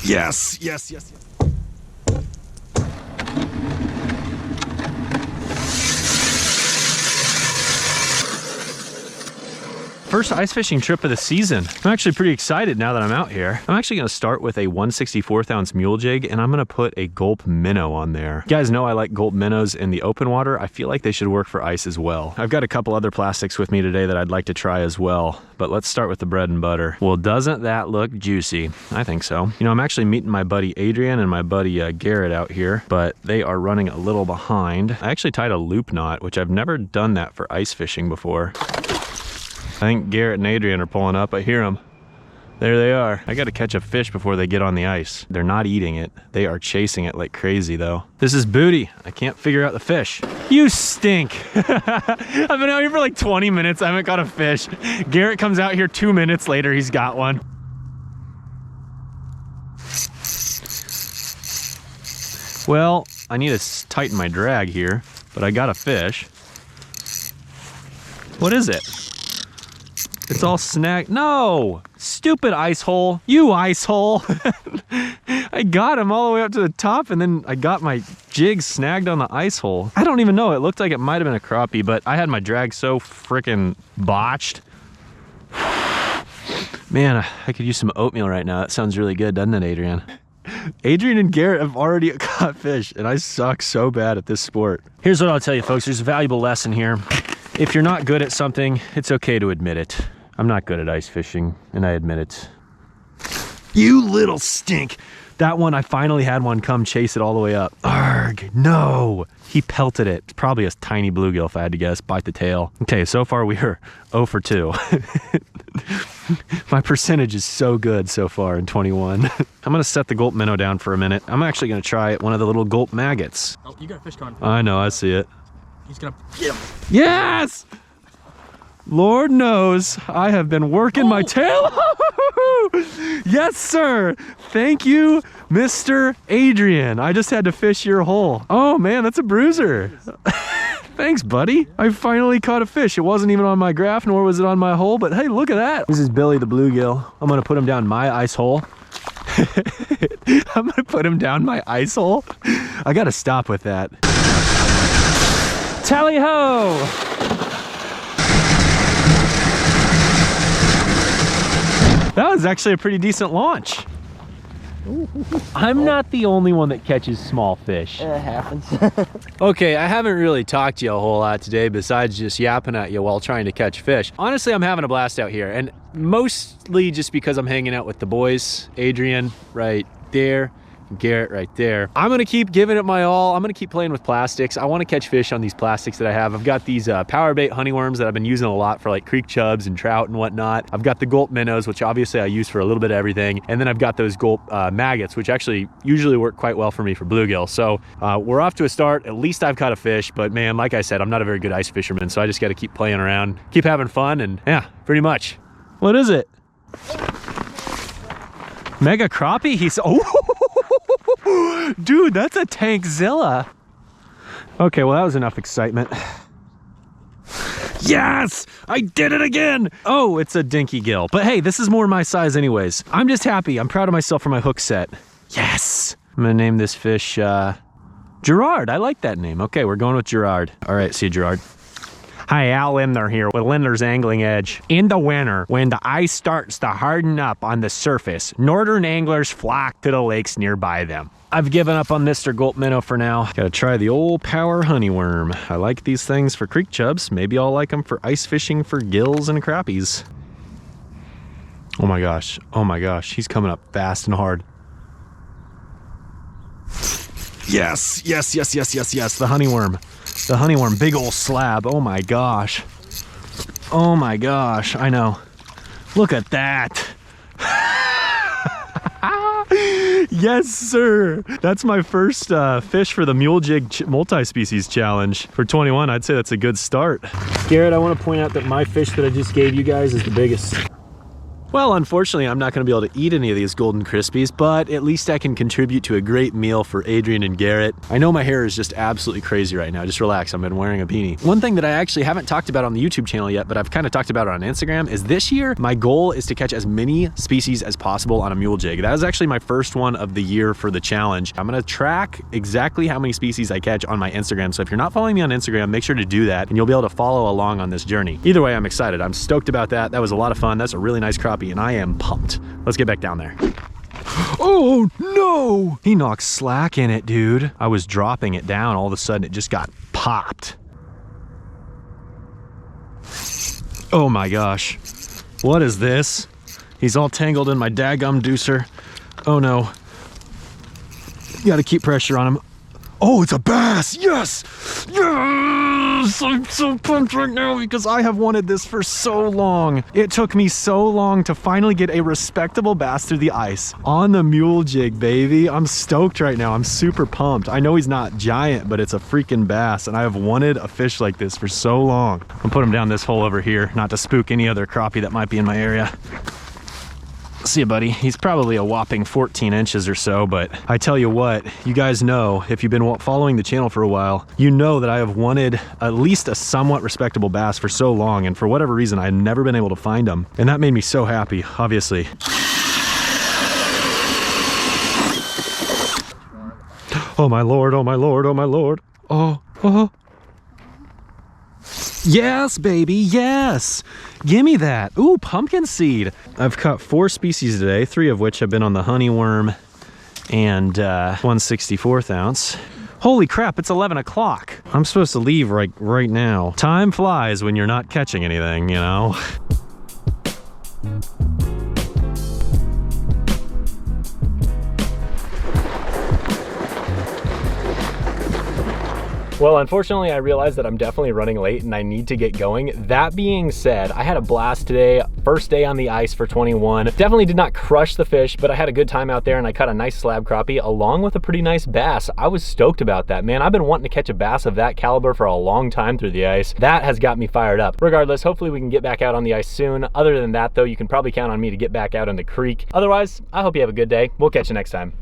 Yes, yes, yes, yes. First ice fishing trip of the season. I'm actually pretty excited now that I'm out here. I'm actually gonna start with a 1/64th ounce mule jig, and I'm gonna put a Gulp Minnow on there. You guys know I like Gulp Minnows in the open water. I feel like they should work for ice as well. I've got a couple other plastics with me today that I'd like to try as well, but let's start with the bread and butter. Well, doesn't that look juicy? I think so. You know, I'm actually meeting my buddy Adrian and my buddy Garrett out here, but they are running a little behind. I actually tied a loop knot, which I've never done that for ice fishing before. I think Garrett and Adrian are pulling up. I hear them. There they are. I gotta catch a fish before they get on the ice. They're not eating it. They are chasing it like crazy though. This is booty. I can't figure out the fish. You stink. I've been out here for like 20 minutes. I haven't caught a fish. Garrett comes out here 2 minutes later. He's got one. Well, I need to tighten my drag here, but I got a fish. What is it? It's all snagged. No! Stupid ice hole. You ice hole. I got him all the way up to the top, and then I got my jig snagged on the ice hole. I don't even know. It looked like it might have been a crappie, but I had my drag so freaking botched. Man, I could use some oatmeal right now. That sounds really good, doesn't it, Adrian? Adrian and Garrett have already caught fish, and I suck so bad at this sport. Here's what I'll tell you, folks. There's a valuable lesson here. If you're not good at something, it's okay to admit it. I'm not good at ice fishing, and I admit it. You little stink. That one, I finally had one come chase it all the way up. Arg, no. He pelted it. It's probably a tiny bluegill, if I had to guess. Bite the tail. Okay, so far we are 0 for 2. My percentage is so good so far in 21. I'm gonna set the Gulp Minnow down for a minute. I'm actually gonna try one of the little Gulp Maggots. Oh, you got a fish coming. I know, I see it. He's gonna get him. Yes! Lord knows I have been working my tail. Yes, sir. Thank you, Mr. Adrian. I just had to fish your hole. Oh man, that's a bruiser. Thanks, buddy. I finally caught a fish. It wasn't even on my graph, nor was it on my hole, but hey, look at that. This is Billy the bluegill. I'm gonna put him down my ice hole. I'm gonna put him down my ice hole. I gotta stop with that. Tally ho! That was actually a pretty decent launch. I'm not the only one that catches small fish. It happens. Okay, I haven't really talked to you a whole lot today besides just yapping at you while trying to catch fish. Honestly, I'm having a blast out here, and mostly just because I'm hanging out with the boys. Adrian right there, Garrett right there. I'm gonna keep giving it my all. I'm gonna keep playing with plastics. I want to catch fish on these plastics that I have. I've got these power bait honeyworms that I've been using a lot for like creek chubs and trout and whatnot. I've got the Gulp Minnows, which obviously I use for a little bit of everything. And then I've got those Gulp Maggots, which actually usually work quite well for me for bluegill. So we're off to a start. At least I've caught a fish, but man, like I said, I'm not a very good ice fisherman. So I just got to keep playing around, keep having fun, and yeah, pretty much. What is it? Mega crappie? He's, oh, dude, that's a tankzilla. Okay, well, that was enough excitement. Yes, I did it again. Oh, it's a dinky gill, but hey, this is more my size anyways. I'm just happy. I'm proud of myself for my hook set. Yes. I'm gonna name this fish Gerard. I like that name. Okay, we're going with Gerard. All right, see you, Gerard. Hi, Al Linder here with Linder's Angling Edge. In the winter, when the ice starts to harden up on the surface, northern anglers flock to the lakes nearby them. I've given up on Mr. Gulp Minnow for now. Gotta try the old power honeyworm. I like these things for creek chubs. Maybe I'll like them for ice fishing for gills and crappies. Oh my gosh, he's coming up fast and hard. Yes, yes, yes, yes, yes, yes, the honeyworm. The honeyworm, big old slab. Oh my gosh. Oh my gosh, I know. Look at that. Yes, sir. That's my first fish for the mule jig multi-species challenge. For 21, I'd say that's a good start. Garrett, I want to point out that my fish that I just gave you guys is the biggest. Well, unfortunately, I'm not gonna be able to eat any of these Golden Crispies, but at least I can contribute to a great meal for Adrian and Garrett. I know my hair is just absolutely crazy right now. Just relax, I've been wearing a beanie. One thing that I actually haven't talked about on the YouTube channel yet, but I've kind of talked about it on Instagram, is this year, my goal is to catch as many species as possible on a mule jig. That was actually my first one of the year for the challenge. I'm gonna track exactly how many species I catch on my Instagram. So if you're not following me on Instagram, make sure to do that and you'll be able to follow along on this journey. Either way, I'm excited. I'm stoked about that. That was a lot of fun. That's a really nice crappie and I am pumped. Let's get back down there. Oh no! He knocked slack in it, dude. I was dropping it down. All of a sudden it just got popped. Oh my gosh. What is this? He's all tangled in my daggum deucer. Oh no. You gotta keep pressure on him. Oh, it's a bass! Yes! Yes! I'm so pumped right now because I have wanted this for so long. It took me so long to finally get a respectable bass through the ice on the mule jig, baby. I'm stoked right now. I'm super pumped. I know he's not giant, but it's a freaking bass, and I have wanted a fish like this for so long. I'll put him down this hole over here, not to spook any other crappie that might be in my area. See ya, buddy. He's probably a whopping 14 inches or so, but I tell you what, you guys know, if you've been following the channel for a while, you know that I have wanted at least a somewhat respectable bass for so long, and for whatever reason, I've never been able to find them. And that made me so happy, obviously. Oh my Lord, oh my Lord, oh my Lord. Oh, oh. Yes, baby, yes. Give me that. Ooh, Pumpkinseed. I've caught 4 species today, 3 of which have been on the honeyworm and 1/64 ounce. Holy crap, it's 11 o'clock. I'm supposed to leave right now. Time flies when you're not catching anything, you know? Well, unfortunately, I realized that I'm definitely running late and I need to get going. That being said, I had a blast today. First day on the ice for 21. Definitely did not crush the fish, but I had a good time out there and I caught a nice slab crappie along with a pretty nice bass. I was stoked about that, man. I've been wanting to catch a bass of that caliber for a long time through the ice. That has got me fired up. Regardless, hopefully we can get back out on the ice soon. Other than that though, you can probably count on me to get back out in the creek. Otherwise, I hope you have a good day. We'll catch you next time.